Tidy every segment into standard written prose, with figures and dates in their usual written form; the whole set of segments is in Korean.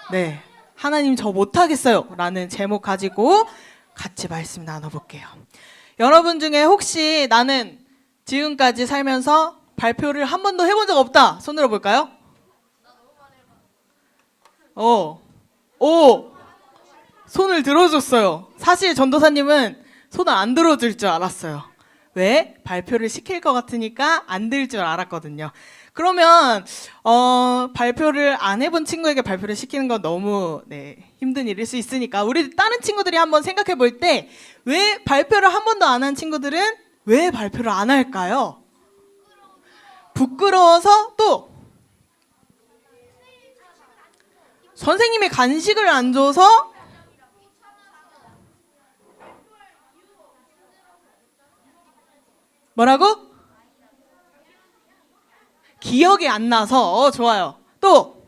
네, 하나님 저 못하겠어요 라는 제목 가지고 같이 말씀 나눠볼게요. 여러분 중에 혹시 나는 지금까지 살면서 발표를 한 번도 해본 적 없다 손 들어볼까요? 손을 들어줬어요. 사실 전도사님은 손을 안 들어줄 줄 알았어요. 왜? 발표를 시킬 것 같으니까 안 들 줄 알았거든요. 그러면 발표를 안 해본 친구에게 발표를 시키는 건 너무 힘든 일일 수 있으니까 우리 다른 친구들이 한번 생각해 볼 때 왜 발표를 한 번도 안 한 친구들은 왜 발표를 안 할까요? 부끄러워서, 또 선생님이 간식을 안 줘서, 뭐라고? 기억이 안 나서. 좋아요. 또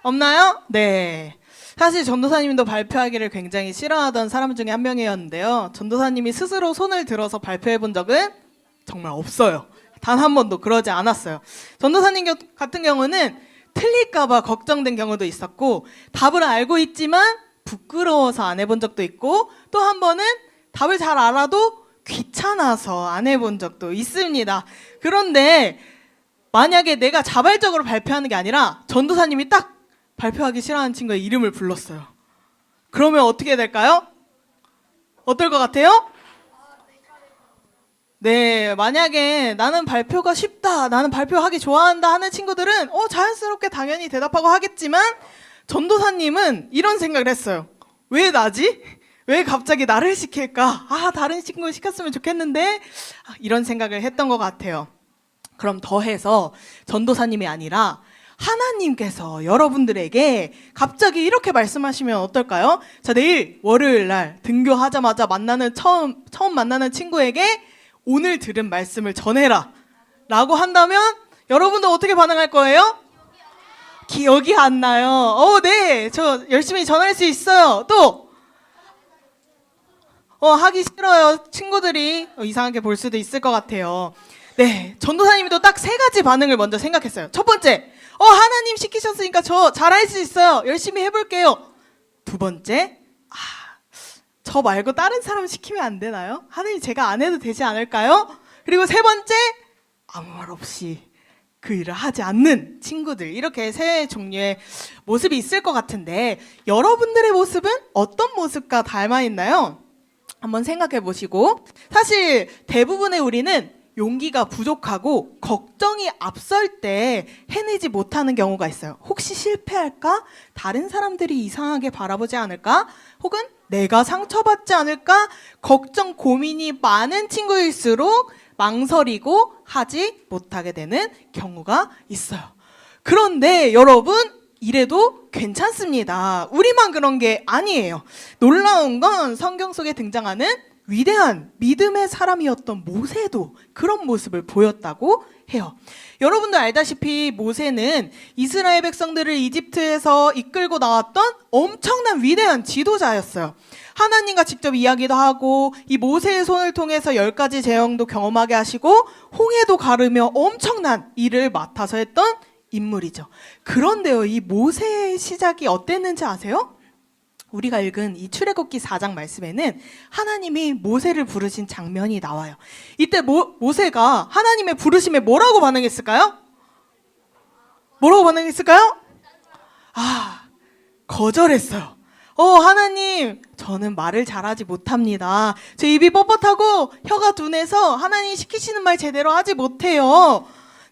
없나요? 네. 사실 전도사님도 발표하기를 굉장히 싫어하던 사람 중에 한 명이었는데요. 전도사님이 스스로 손을 들어서 발표해 본 적은 정말 없어요. 단 한 번도 그러지 않았어요. 전도사님 같은 경우는 틀릴까봐 걱정된 경우도 있었고, 답을 알고 있지만 부끄러워서 안 해본 적도 있고, 또 한 번은 답을 잘 알아도 귀찮아서 안 해본 적도 있습니다. 그런데 만약에 내가 자발적으로 발표하는 게 아니라 전도사님이 딱 발표하기 싫어하는 친구의 이름을 불렀어요. 그러면 어떻게 될까요? 어떨 것 같아요? 네, 만약에 나는 발표가 쉽다, 나는 발표하기 좋아한다 하는 친구들은 자연스럽게 당연히 대답하고 하겠지만, 전도사님은 이런 생각을 했어요. 왜 나지? 왜 갑자기 나를 시킬까? 다른 친구 시켰으면 좋겠는데, 이런 생각을 했던 것 같아요. 그럼 더해서 전도사님이 아니라 하나님께서 여러분들에게 갑자기 이렇게 말씀하시면 어떨까요? 자, 내일 월요일 날 등교하자마자 처음 만나는 친구에게 오늘 들은 말씀을 전해라 라고 한다면 여러분도 어떻게 반응할 거예요? 기억이 안 나요. 네, 저 열심히 전할 수 있어요. 또 하기 싫어요. 친구들이 이상하게 볼 수도 있을 것 같아요. 네, 전도사님도 딱 세 가지 반응을 먼저 생각했어요. 첫 번째, 하나님 시키셨으니까 저 잘할 수 있어요. 열심히 해볼게요. 두 번째, 저 말고 다른 사람 시키면 안 되나요? 하나님 제가 안 해도 되지 않을까요? 그리고 세 번째, 아무 말 없이 그 일을 하지 않는 친구들. 이렇게 세 종류의 모습이 있을 것 같은데 여러분들의 모습은 어떤 모습과 닮아 있나요? 한번 생각해 보시고, 사실 대부분의 우리는 용기가 부족하고 걱정이 앞설 때 해내지 못하는 경우가 있어요. 혹시 실패할까? 다른 사람들이 이상하게 바라보지 않을까? 혹은 내가 상처받지 않을까? 걱정, 고민이 많은 친구일수록 망설이고 하지 못하게 되는 경우가 있어요. 그런데 여러분, 이래도 괜찮습니다. 우리만 그런 게 아니에요. 놀라운 건 성경 속에 등장하는 위대한 믿음의 사람이었던 모세도 그런 모습을 보였다고 해요. 여러분도 알다시피 모세는 이스라엘 백성들을 이집트에서 이끌고 나왔던 엄청난 위대한 지도자였어요. 하나님과 직접 이야기도 하고 이 모세의 손을 통해서 10가지 재앙도 경험하게 하시고 홍해도 가르며 엄청난 일을 맡아서 했던 인물이죠. 그런데요, 이 모세의 시작이 어땠는지 아세요? 우리가 읽은 이 출애굽기 4장 말씀에는 하나님이 모세를 부르신 장면이 나와요. 이때 모세가 하나님의 부르심에 뭐라고 반응했을까요? 뭐라고 반응했을까요? 거절했어요. 하나님, 저는 말을 잘하지 못합니다. 제 입이 뻣뻣하고 혀가 둔해서 하나님 시키시는 말 제대로 하지 못해요.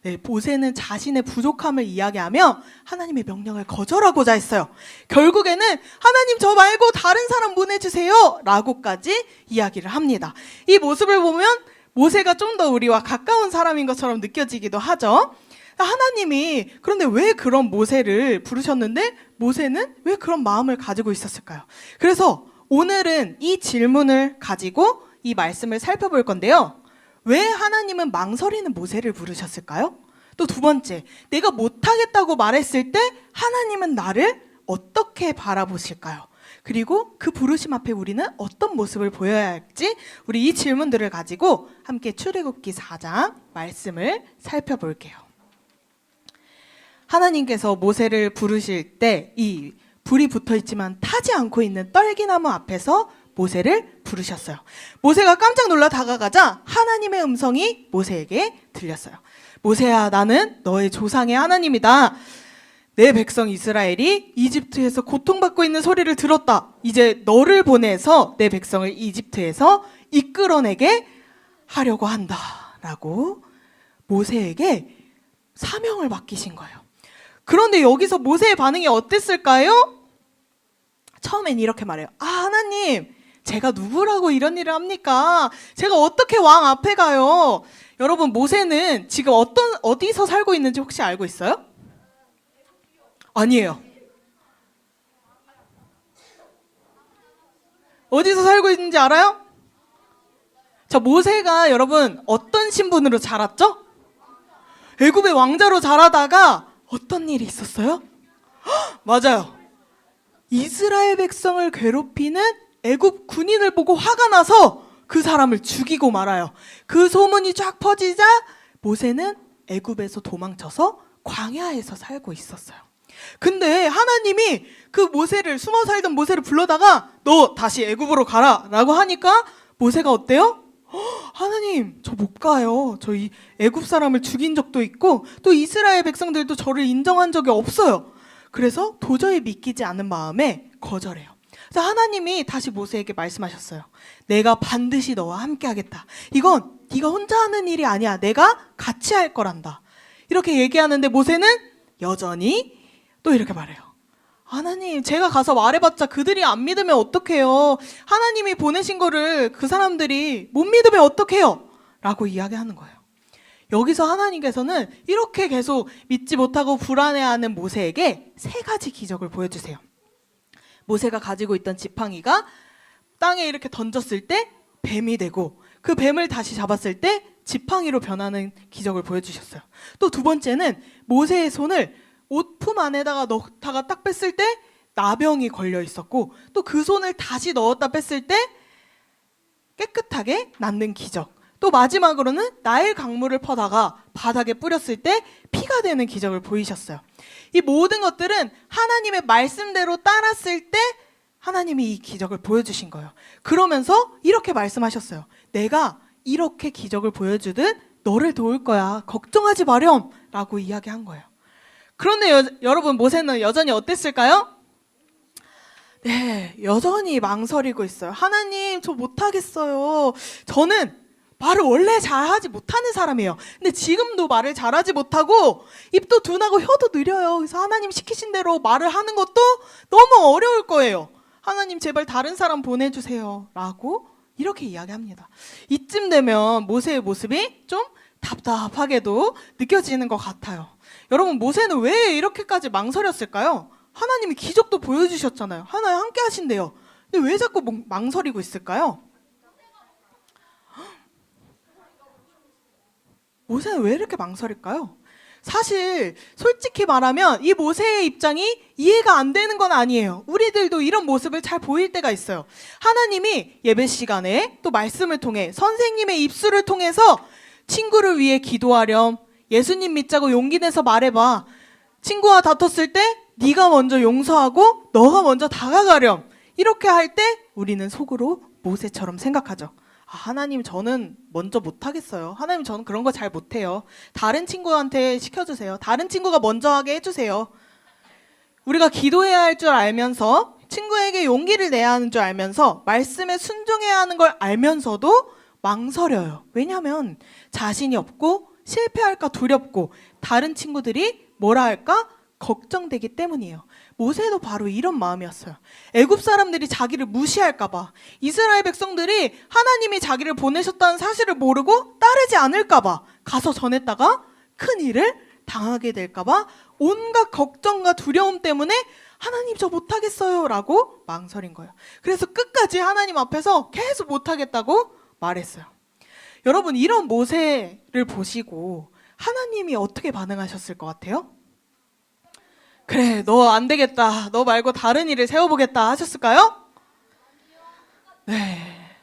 네, 모세는 자신의 부족함을 이야기하며 하나님의 명령을 거절하고자 했어요. 결국에는 하나님 저 말고 다른 사람 보내주세요 라고까지 이야기를 합니다. 이 모습을 보면 모세가 좀 더 우리와 가까운 사람인 것처럼 느껴지기도 하죠. 하나님이 그런데 왜 그런 모세를 부르셨는데 모세는 왜 그런 마음을 가지고 있었을까요? 그래서 오늘은 이 질문을 가지고 이 말씀을 살펴볼 건데요. 왜 하나님은 망설이는 모세를 부르셨을까요? 또 두 번째, 내가 못하겠다고 말했을 때 하나님은 나를 어떻게 바라보실까요? 그리고 그 부르심 앞에 우리는 어떤 모습을 보여야 할지 우리 이 질문들을 가지고 함께 출애굽기 4장 말씀을 살펴볼게요. 하나님께서 모세를 부르실 때 이 불이 붙어 있지만 타지 않고 있는 떨기나무 앞에서 모세를 부르셨어요. 모세가 깜짝 놀라 다가가자 하나님의 음성이 모세에게 들렸어요. 모세야, 나는 너의 조상의 하나님이다. 내 백성 이스라엘이 이집트에서 고통받고 있는 소리를 들었다. 이제 너를 보내서 내 백성을 이집트에서 이끌어내게 하려고 한다. 라고 모세에게 사명을 맡기신 거예요. 그런데 여기서 모세의 반응이 어땠을까요? 처음엔 이렇게 말해요. 하나님, 제가 누구라고 이런 일을 합니까? 제가 어떻게 왕 앞에 가요? 여러분, 모세는 지금 어디서 살고 있는지 혹시 알고 있어요? 아니에요. 어디서 살고 있는지 알아요? 자, 모세가 여러분 어떤 신분으로 자랐죠? 애굽의 왕자로 자라다가 어떤 일이 있었어요? 맞아요. 이스라엘 백성을 괴롭히는 애굽 군인을 보고 화가 나서 그 사람을 죽이고 말아요. 그 소문이 쫙 퍼지자 모세는 애굽에서 도망쳐서 광야에서 살고 있었어요. 근데 하나님이 그 모세를 숨어 살던 모세를 불러다가 너 다시 애굽으로 가라 라고 하니까 모세가 어때요? 하나님, 저 못 가요. 저 이 애굽 사람을 죽인 적도 있고 또 이스라엘 백성들도 저를 인정한 적이 없어요. 그래서 도저히 믿기지 않은 마음에 거절해요. 그래서 하나님이 다시 모세에게 말씀하셨어요. 내가 반드시 너와 함께 하겠다. 이건 네가 혼자 하는 일이 아니야. 내가 같이 할 거란다. 이렇게 얘기하는데 모세는 여전히 또 이렇게 말해요. 하나님, 제가 가서 말해봤자 그들이 안 믿으면 어떡해요? 하나님이 보내신 거를 그 사람들이 못 믿으면 어떡해요? 라고 이야기하는 거예요. 여기서 하나님께서는 이렇게 계속 믿지 못하고 불안해하는 모세에게 세 가지 기적을 보여주세요. 모세가 가지고 있던 지팡이가 땅에 이렇게 던졌을 때 뱀이 되고 그 뱀을 다시 잡았을 때 지팡이로 변하는 기적을 보여주셨어요. 또 두 번째는 모세의 손을 옷품 안에다가 넣다가 딱 뺐을 때 나병이 걸려 있었고 또 그 손을 다시 넣었다 뺐을 때 깨끗하게 낫는 기적. 또 마지막으로는 나일 강물을 퍼다가 바닥에 뿌렸을 때 피가 되는 기적을 보이셨어요. 이 모든 것들은 하나님의 말씀대로 따랐을 때 하나님이 이 기적을 보여주신 거예요. 그러면서 이렇게 말씀하셨어요. 내가 이렇게 기적을 보여주듯 너를 도울 거야. 걱정하지 마렴 라고 이야기한 거예요. 그런데 여러분, 모세는 여전히 어땠을까요? 네, 여전히 망설이고 있어요. 하나님, 저 못하겠어요. 저는 말을 원래 잘하지 못하는 사람이에요. 근데 지금도 말을 잘하지 못하고 입도 둔하고 혀도 느려요. 그래서 하나님 시키신 대로 말을 하는 것도 너무 어려울 거예요. 하나님, 제발 다른 사람 보내주세요 라고 이렇게 이야기합니다. 이쯤 되면 모세의 모습이 좀 답답하게도 느껴지는 것 같아요. 여러분, 모세는 왜 이렇게까지 망설였을까요? 하나님이 기적도 보여주셨잖아요. 하나님 함께 하신대요. 근데 왜 자꾸 망설이고 있을까요? 모세는 왜 이렇게 망설일까요? 사실 솔직히 말하면 이 모세의 입장이 이해가 안 되는 건 아니에요. 우리들도 이런 모습을 잘 보일 때가 있어요. 하나님이 예배 시간에 또 말씀을 통해 선생님의 입술을 통해서 친구를 위해 기도하렴. 예수님 믿자고 용기 내서 말해봐. 친구와 다퉜을 때 네가 먼저 용서하고 너가 먼저 다가가렴. 이렇게 할 때 우리는 속으로 모세처럼 생각하죠. 하나님, 저는 먼저 못하겠어요. 하나님, 저는 그런 거 잘 못해요. 다른 친구한테 시켜주세요. 다른 친구가 먼저 하게 해주세요. 우리가 기도해야 할 줄 알면서 친구에게 용기를 내야 하는 줄 알면서 말씀에 순종해야 하는 걸 알면서도 망설여요. 왜냐하면 자신이 없고 실패할까 두렵고 다른 친구들이 뭐라 할까 걱정되기 때문이에요. 모세도 바로 이런 마음이었어요. 애굽 사람들이 자기를 무시할까 봐, 이스라엘 백성들이 하나님이 자기를 보내셨다는 사실을 모르고 따르지 않을까 봐, 가서 전했다가 큰 일을 당하게 될까 봐 온갖 걱정과 두려움 때문에 하나님 저 못하겠어요 라고 망설인 거예요. 그래서 끝까지 하나님 앞에서 계속 못하겠다고 말했어요. 여러분, 이런 모세를 보시고 하나님이 어떻게 반응하셨을 것 같아요? 그래, 너 안 되겠다, 너 말고 다른 일을 세워보겠다 하셨을까요? 네,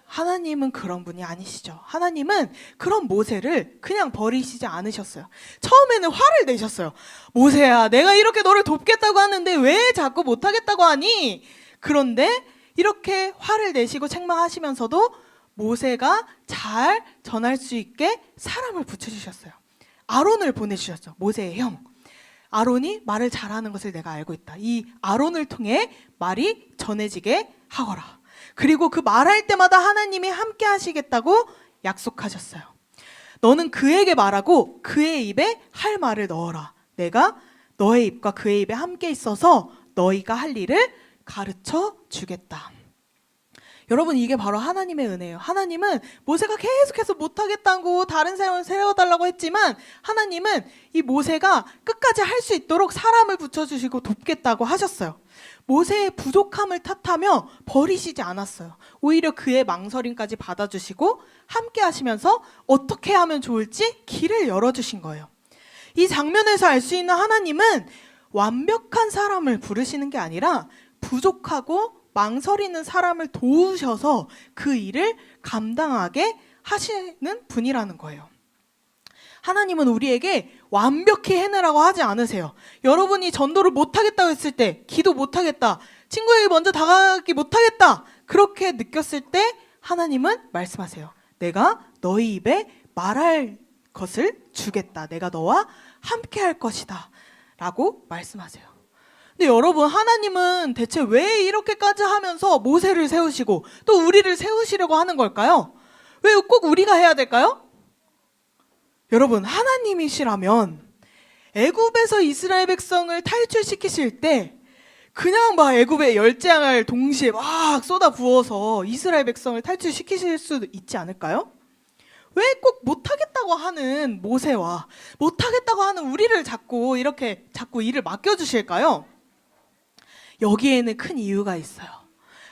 하나님은 그런 분이 아니시죠. 하나님은 그런 모세를 그냥 버리시지 않으셨어요. 처음에는 화를 내셨어요. 모세야, 내가 이렇게 너를 돕겠다고 하는데 왜 자꾸 못하겠다고 하니? 그런데 이렇게 화를 내시고 책망하시면서도 모세가 잘 전할 수 있게 사람을 붙여주셨어요. 아론을 보내주셨죠. 모세의 형 아론이 말을 잘하는 것을 내가 알고 있다. 이 아론을 통해 말이 전해지게 하거라. 그리고 그 말할 때마다 하나님이 함께 하시겠다고 약속하셨어요. 너는 그에게 말하고 그의 입에 할 말을 넣어라. 내가 너의 입과 그의 입에 함께 있어서 너희가 할 일을 가르쳐 주겠다. 여러분, 이게 바로 하나님의 은혜예요. 하나님은 모세가 계속해서 못하겠다고 다른 사람을 세워달라고 했지만 하나님은 이 모세가 끝까지 할 수 있도록 사람을 붙여주시고 돕겠다고 하셨어요. 모세의 부족함을 탓하며 버리시지 않았어요. 오히려 그의 망설임까지 받아주시고 함께 하시면서 어떻게 하면 좋을지 길을 열어주신 거예요. 이 장면에서 알 수 있는 하나님은 완벽한 사람을 부르시는 게 아니라 부족하고 망설이는 사람을 도우셔서 그 일을 감당하게 하시는 분이라는 거예요. 하나님은 우리에게 완벽히 해내라고 하지 않으세요. 여러분이 전도를 못하겠다고 했을 때, 기도 못하겠다, 친구에게 먼저 다가가기 못하겠다, 그렇게 느꼈을 때 하나님은 말씀하세요. 내가 너희 입에 말할 것을 주겠다. 내가 너와 함께 할 것이다 라고 말씀하세요. 근데 여러분, 하나님은 대체 왜 이렇게까지 하면서 모세를 세우시고 또 우리를 세우시려고 하는 걸까요? 왜 꼭 우리가 해야 될까요? 여러분, 하나님이시라면 애굽에서 이스라엘 백성을 탈출시키실 때 그냥 막 애굽의 열재앙을 동시에 막 쏟아 부어서 이스라엘 백성을 탈출시키실 수도 있지 않을까요? 왜 꼭 못하겠다고 하는 모세와 못하겠다고 하는 우리를 자꾸 일을 맡겨주실까요? 여기에는 큰 이유가 있어요.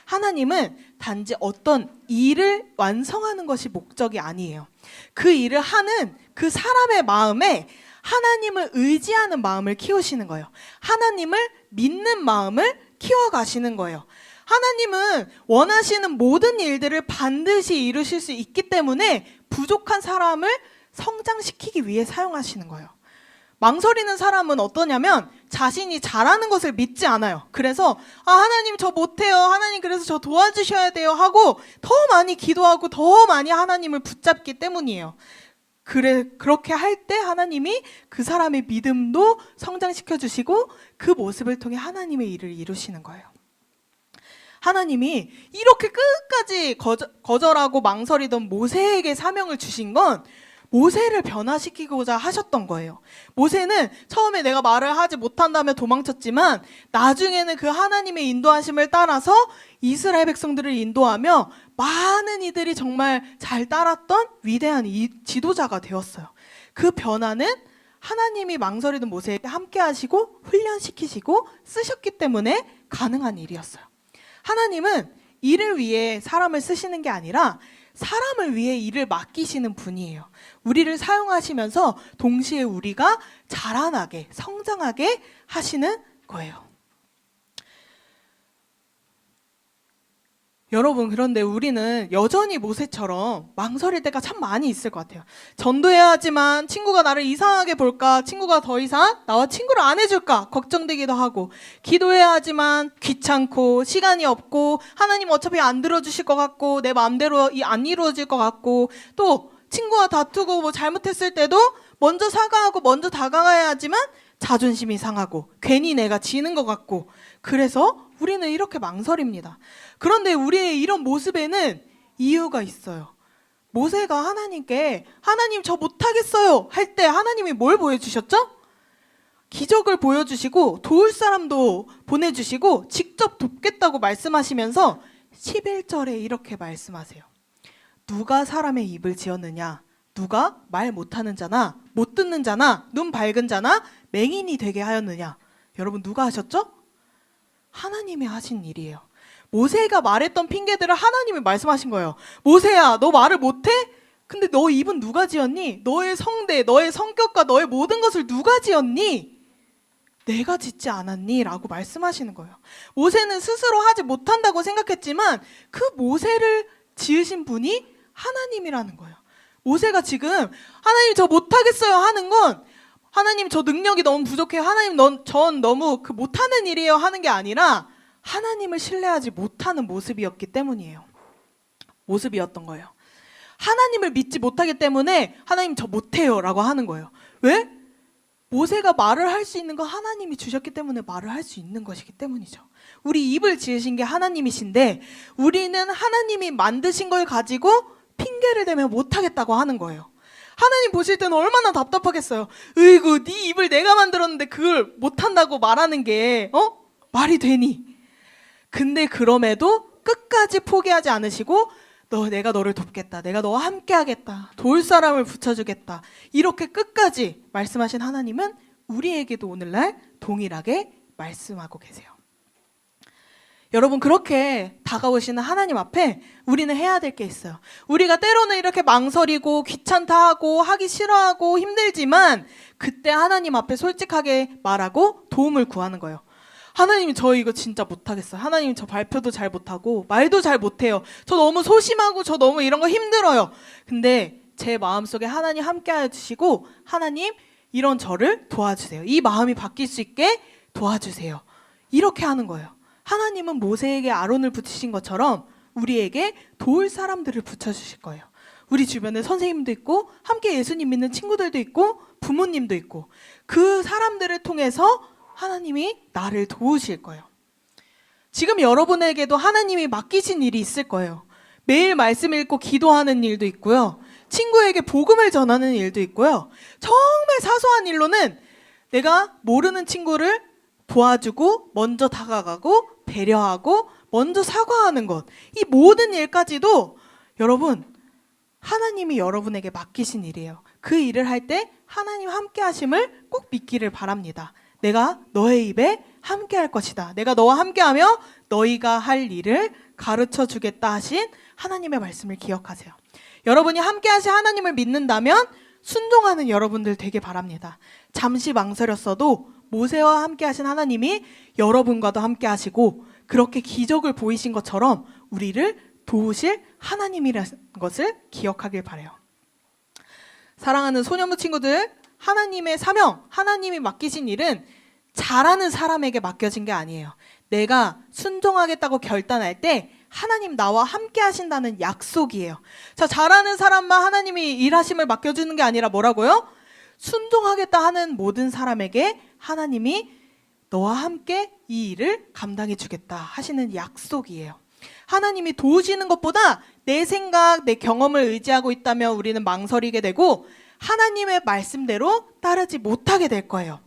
하나님은 단지 어떤 일을 완성하는 것이 목적이 아니에요. 그 일을 하는 그 사람의 마음에 하나님을 의지하는 마음을 키우시는 거예요. 하나님을 믿는 마음을 키워가시는 거예요. 하나님은 원하시는 모든 일들을 반드시 이루실 수 있기 때문에 부족한 사람을 성장시키기 위해 사용하시는 거예요. 망설이는 사람은 어떠냐면 자신이 잘하는 것을 믿지 않아요. 그래서 하나님 저 못해요, 하나님 그래서 저 도와주셔야 돼요 하고 더 많이 기도하고 더 많이 하나님을 붙잡기 때문이에요. 그렇게 할 때 하나님이 그 사람의 믿음도 성장시켜 주시고 그 모습을 통해 하나님의 일을 이루시는 거예요. 하나님이 이렇게 끝까지 거절하고 망설이던 모세에게 사명을 주신 건 모세를 변화시키고자 하셨던 거예요. 모세는 처음에 내가 말을 하지 못한다며 도망쳤지만 나중에는 그 하나님의 인도하심을 따라서 이스라엘 백성들을 인도하며 많은 이들이 정말 잘 따랐던 위대한 지도자가 되었어요. 그 변화는 하나님이 망설이던 모세에게 함께 하시고 훈련시키시고 쓰셨기 때문에 가능한 일이었어요. 하나님은 일을 위해 사람을 쓰시는 게 아니라 사람을 위해 일을 맡기시는 분이에요. 우리를 사용하시면서 동시에 우리가 자라나게, 성장하게 하시는 거예요. 여러분, 그런데 우리는 여전히 모세처럼 망설일 때가 참 많이 있을 것 같아요. 전도해야 하지만 친구가 나를 이상하게 볼까, 친구가 더 이상 나와 친구를 안 해줄까 걱정되기도 하고, 기도해야 하지만 귀찮고 시간이 없고 하나님 어차피 안 들어주실 것 같고 내 마음대로 안 이루어질 것 같고, 또 친구와 다투고 뭐 잘못했을 때도 먼저 사과하고 먼저 다가가야 하지만 자존심이 상하고 괜히 내가 지는 것 같고, 그래서 우리는 이렇게 망설입니다. 그런데 우리의 이런 모습에는 이유가 있어요. 모세가 하나님께 하나님 저 못하겠어요 할 때 하나님이 뭘 보여주셨죠? 기적을 보여주시고 도울 사람도 보내주시고 직접 돕겠다고 말씀하시면서 11절에 이렇게 말씀하세요. 누가 사람의 입을 지었느냐? 누가 말 못하는 자나 못 듣는 자나 눈 밝은 자나 맹인이 되게 하였느냐? 여러분 누가 하셨죠? 하나님이 하신 일이에요. 모세가 말했던 핑계들을 하나님이 말씀하신 거예요. 모세야, 너 말을 못해? 근데 너 입은 누가 지었니? 너의 성대, 너의 성격과 너의 모든 것을 누가 지었니? 내가 짓지 않았니? 라고 말씀하시는 거예요. 모세는 스스로 하지 못한다고 생각했지만 그 모세를 지으신 분이 하나님이라는 거예요. 모세가 지금 하나님 저 못하겠어요 하는 건 하나님 저 능력이 너무 부족해요. 하나님 전 너무 그 못하는 일이에요 하는 게 아니라 하나님을 신뢰하지 못하는 모습이었기 때문이에요. 모습이었던 거예요. 하나님을 믿지 못하기 때문에 하나님 저 못해요 라고 하는 거예요. 왜? 모세가 말을 할 수 있는 거 하나님이 주셨기 때문에 말을 할 수 있는 것이기 때문이죠. 우리 입을 지으신 게 하나님이신데 우리는 하나님이 만드신 걸 가지고 핑계를 대며 못하겠다고 하는 거예요. 하나님 보실 때는 얼마나 답답하겠어요. 으이구 네 입을 내가 만들었는데 그걸 못한다고 말하는 게 말이 되니? 근데 그럼에도 끝까지 포기하지 않으시고 내가 너를 돕겠다. 내가 너와 함께 하겠다. 도울 사람을 붙여주겠다. 이렇게 끝까지 말씀하신 하나님은 우리에게도 오늘날 동일하게 말씀하고 계세요. 여러분 그렇게 다가오시는 하나님 앞에 우리는 해야 될 게 있어요. 우리가 때로는 이렇게 망설이고 귀찮다 하고 하기 싫어하고 힘들지만 그때 하나님 앞에 솔직하게 말하고 도움을 구하는 거예요. 하나님 저 이거 진짜 못하겠어요. 하나님 저 발표도 잘 못하고 말도 잘 못해요. 저 너무 소심하고 저 너무 이런 거 힘들어요. 근데 제 마음속에 하나님 함께 해주시고 하나님 이런 저를 도와주세요. 이 마음이 바뀔 수 있게 도와주세요. 이렇게 하는 거예요. 하나님은 모세에게 아론을 붙이신 것처럼 우리에게 도울 사람들을 붙여주실 거예요. 우리 주변에 선생님도 있고 함께 예수님 믿는 친구들도 있고 부모님도 있고 그 사람들을 통해서 하나님이 나를 도우실 거예요. 지금 여러분에게도 하나님이 맡기신 일이 있을 거예요. 매일 말씀 읽고 기도하는 일도 있고요. 친구에게 복음을 전하는 일도 있고요. 정말 사소한 일로는 내가 모르는 친구를 도와주고 먼저 다가가고 배려하고 먼저 사과하는 것. 이 모든 일까지도 여러분 하나님이 여러분에게 맡기신 일이에요. 그 일을 할 때 하나님 함께 하심을 꼭 믿기를 바랍니다. 내가 너의 입에 함께 할 것이다. 내가 너와 함께하며 너희가 할 일을 가르쳐 주겠다 하신 하나님의 말씀을 기억하세요. 여러분이 함께 하신 하나님을 믿는다면 순종하는 여러분들 되길 바랍니다. 잠시 망설였어도 모세와 함께 하신 하나님이 여러분과도 함께 하시고 그렇게 기적을 보이신 것처럼 우리를 도우실 하나님이라는 것을 기억하길 바라요. 사랑하는 소년부 친구들, 하나님의 사명, 하나님이 맡기신 일은 잘하는 사람에게 맡겨진 게 아니에요. 내가 순종하겠다고 결단할 때 하나님 나와 함께 하신다는 약속이에요. 자, 잘하는 사람만 하나님이 일하심을 맡겨주는 게 아니라 뭐라고요? 순종하겠다 하는 모든 사람에게 하나님이 너와 함께 이 일을 감당해 주겠다 하시는 약속이에요. 하나님이 도우시는 것보다 내 생각, 내 경험을 의지하고 있다면 우리는 망설이게 되고 하나님의 말씀대로 따르지 못하게 될 거예요.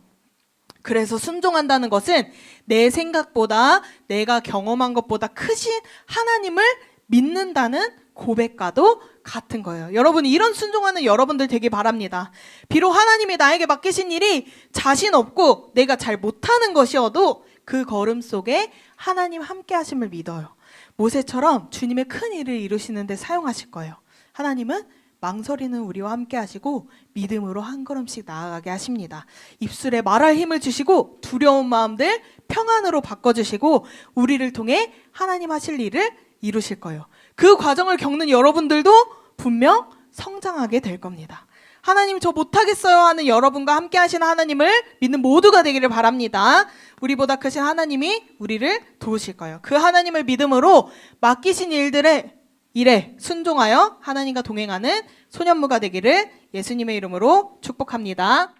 그래서 순종한다는 것은 내 생각보다 내가 경험한 것보다 크신 하나님을 믿는다는 고백과도 같은 거예요. 여러분 이런 순종하는 여러분들 되길 바랍니다. 비록 하나님이 나에게 맡기신 일이 자신 없고 내가 잘 못하는 것이어도 그 걸음 속에 하나님 함께 하심을 믿어요. 모세처럼 주님의 큰 일을 이루시는 데 사용하실 거예요. 하나님은 망설이는 우리와 함께 하시고 믿음으로 한 걸음씩 나아가게 하십니다. 입술에 말할 힘을 주시고 두려운 마음들 평안으로 바꿔주시고 우리를 통해 하나님 하실 일을 이루실 거예요. 그 과정을 겪는 여러분들도 분명 성장하게 될 겁니다. 하나님 저 못하겠어요 하는 여러분과 함께 하시는 하나님을 믿는 모두가 되기를 바랍니다. 우리보다 크신 하나님이 우리를 도우실 거예요. 그 하나님을 믿음으로 맡기신 일에 순종하여 하나님과 동행하는 소년무가 되기를 예수님의 이름으로 축복합니다.